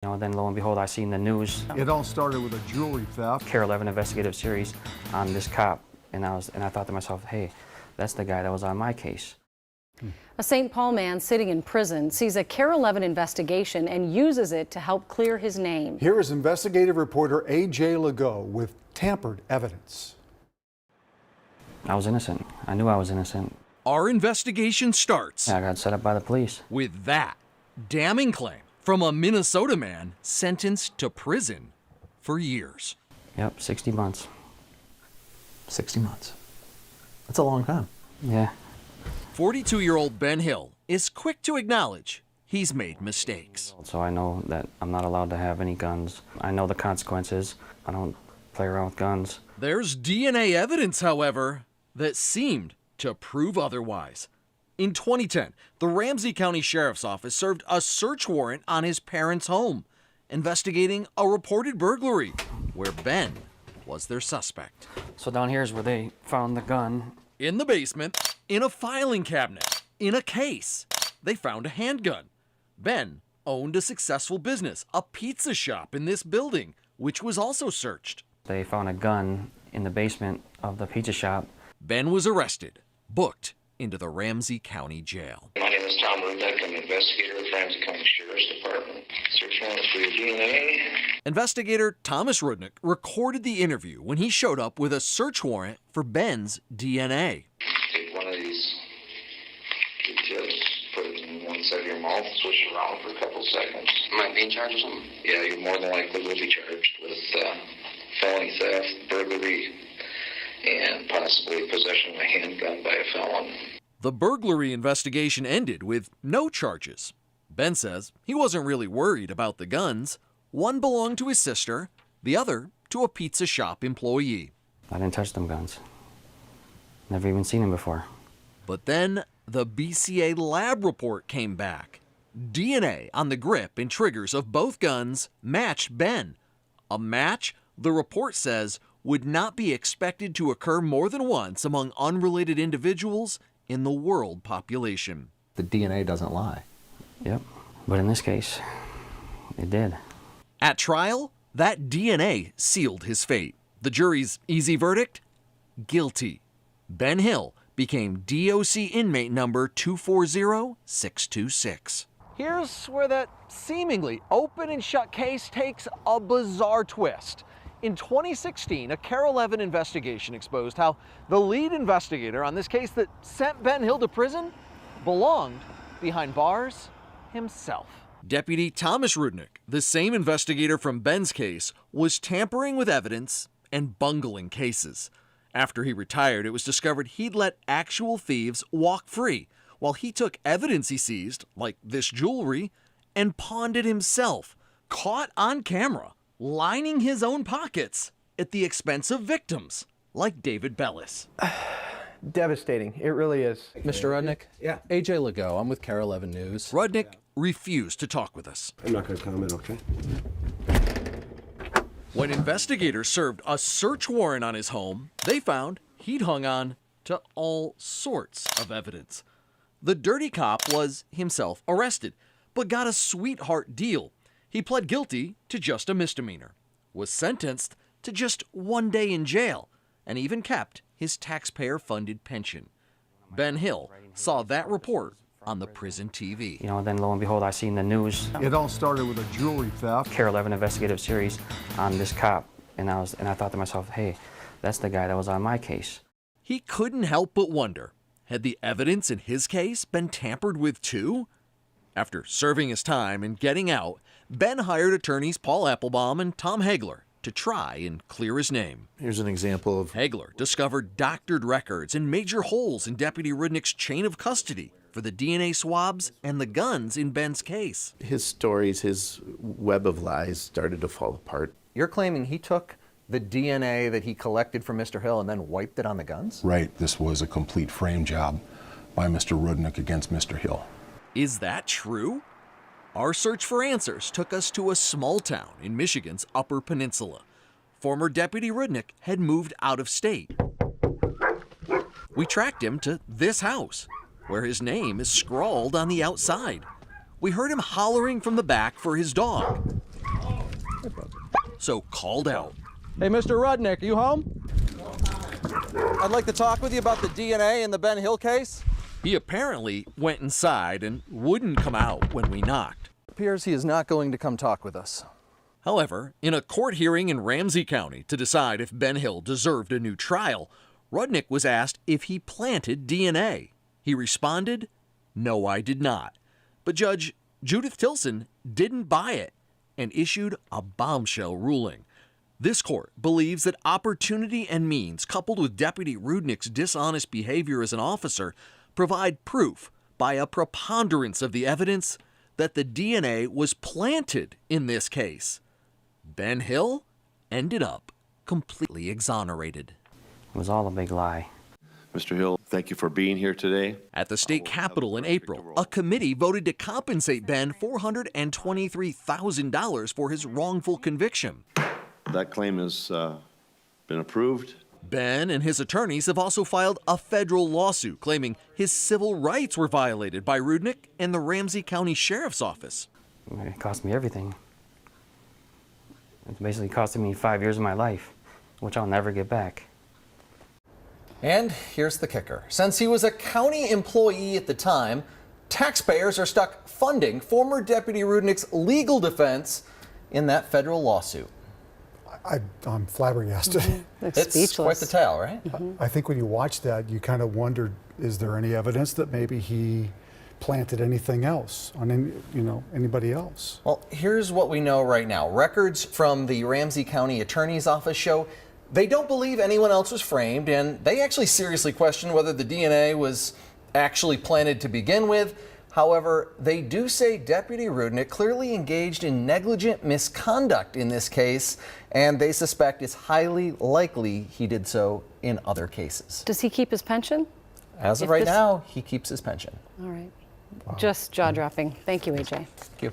Then lo and behold, I seen the news. It all started with a jewelry theft. KARE 11 investigative series on this cop, and I thought to myself, hey, that's the guy that was on my case. A St. Paul man sitting in prison sees a KARE 11 investigation and uses it to help clear his name. Here is investigative reporter A.J. Legault with Tampered Evidence. I was innocent. I knew I was innocent. Our investigation starts I got set up by the police. with that damning claim from a Minnesota man sentenced to prison for years. Yep, 60 months. 60 months. That's a long time. Yeah. 42-year-old Ben Hill is quick to acknowledge he's made mistakes. So I know that I'm not allowed to have any guns. I know the consequences. I don't play around with guns. There's DNA evidence, however, that seemed to prove otherwise. In 2010, the Ramsey County Sheriff's Office served a search warrant on his parents' home, investigating a reported burglary where Ben was their suspect. So down here is where they found the gun. In the basement, in a filing cabinet, in a case, they found a handgun. Ben owned a successful business, a pizza shop in this building, which was also searched. They found a gun in the basement of the pizza shop. Ben was arrested, booked into the Ramsey County Jail. My name is Tampered Evidence. I'm an investigator with Ramsey County Sheriff's Department. Search warrant for your DNA. Investigator Thomas Rudenick recorded the interview when he showed up with a search warrant for Ben's DNA. Take one of these tips, put it in one side of your mouth, switch it around for a couple seconds. Am I being charged or something? Yeah, you more than likely will be charged with felony theft, burglary, and possibly possession of a handgun by a felon. The burglary investigation ended with no charges. Ben says he wasn't really worried about the guns. One belonged to his sister, the other to a pizza shop employee. I didn't touch them guns. Never even seen them before. But then the BCA lab report came back. DNA on the grip and triggers of both guns matched Ben. A match, the report says, would not be expected to occur more than once among unrelated individuals in the world population. The DNA doesn't lie. Yep. But in this case, it did. At trial, that DNA sealed his fate. The jury's easy verdict? Guilty. Ben Hill became DOC inmate number 240626. Here's where that seemingly open and shut case takes a bizarre twist. In 2016, a KARE 11 investigation exposed how the lead investigator on this case that sent Ben Hill to prison belonged behind bars himself. Deputy Thomas Rudenick, the same investigator from Ben's case, was tampering with evidence and bungling cases. After he retired, it was discovered he'd let actual thieves walk free, while he took evidence he seized, like this jewelry, and pawned it himself, caught on camera, lining his own pockets at the expense of victims, like David Bellis. Devastating. It really is. Mr. Rudenick? Yeah. A.J. Legault. I'm with KARE 11 News. Rudenick refused to talk with us. I'm not going to comment, okay? When investigators served a search warrant on his home, they found he'd hung on to all sorts of evidence. The dirty cop was himself arrested, but got a sweetheart deal. He pled guilty to just a misdemeanor, was sentenced to just 1 day in jail, and even kept his taxpayer-funded pension. Ben Hill saw that report on the prison TV. Then lo and behold, I seen the news. It all started with a jewelry theft. KARE 11 investigative series on this cop, and I thought to myself, hey, that's the guy that was on my case. He couldn't help but wonder, had the evidence in his case been tampered with too? After serving his time and getting out, Ben hired attorneys Paul Applebaum and Tom Hagler to try and clear his name. Here's an example of... Hagler discovered doctored records and major holes in Deputy Rudenick's chain of custody for the DNA swabs and the guns in Ben's case. His stories, his web of lies started to fall apart. You're claiming he took the DNA that he collected from Mr. Hill and then wiped it on the guns? Right. This was a complete frame job by Mr. Rudenick against Mr. Hill. Is that true? Our search for answers took us to a small town in Michigan's Upper Peninsula. Former Deputy Rudenick had moved out of state. We tracked him to this house, where his name is scrawled on the outside. We heard him hollering from the back for his dog. so called out. Hey, Mr. Rudenick, are you home? I'd like to talk with you about the DNA in the Ben Hill case. He apparently went inside and wouldn't come out when we knocked. Appears he is not going to come talk with us. However, in a court hearing in Ramsey County to decide if Ben Hill deserved a new trial, Rudenick was asked if he planted DNA. He responded, "No, I did not." But Judge Judith Tilson didn't buy it and issued a bombshell ruling. This court believes that opportunity and means, coupled with Deputy Rudenick's dishonest behavior as an officer, provide proof by a preponderance of the evidence that the DNA was planted in this case. Ben Hill ended up completely exonerated. It was all a big lie. Mr. Hill, thank you for being here today. At the state capitol in April, a committee voted to compensate Ben $423,000 for his wrongful conviction. That claim has been approved. Ben and his attorneys have also filed a federal lawsuit claiming his civil rights were violated by Rudenick and the Ramsey County Sheriff's Office. It cost me everything. It's basically costing me 5 years of my life, which I'll never get back. And here's the kicker. Since he was a county employee at the time, taxpayers are stuck funding former Deputy Rudenick's legal defense in that federal lawsuit. I'm flabbergasted. It's quite the tale, right? I think when you watch that, you kind of wondered, is there any evidence that maybe he planted anything else on anybody else? Well, here's what we know right now. Records from the Ramsey County Attorney's Office show they don't believe anyone else was framed, and they actually seriously question whether the DNA was actually planted to begin with. However, they do say Deputy Rudenick clearly engaged in negligent misconduct in this case, and they suspect it's highly likely he did so in other cases. Does he keep his pension? As of right now, he keeps his pension. All right. Wow. Just jaw-dropping. Thank you, AJ. Thank you.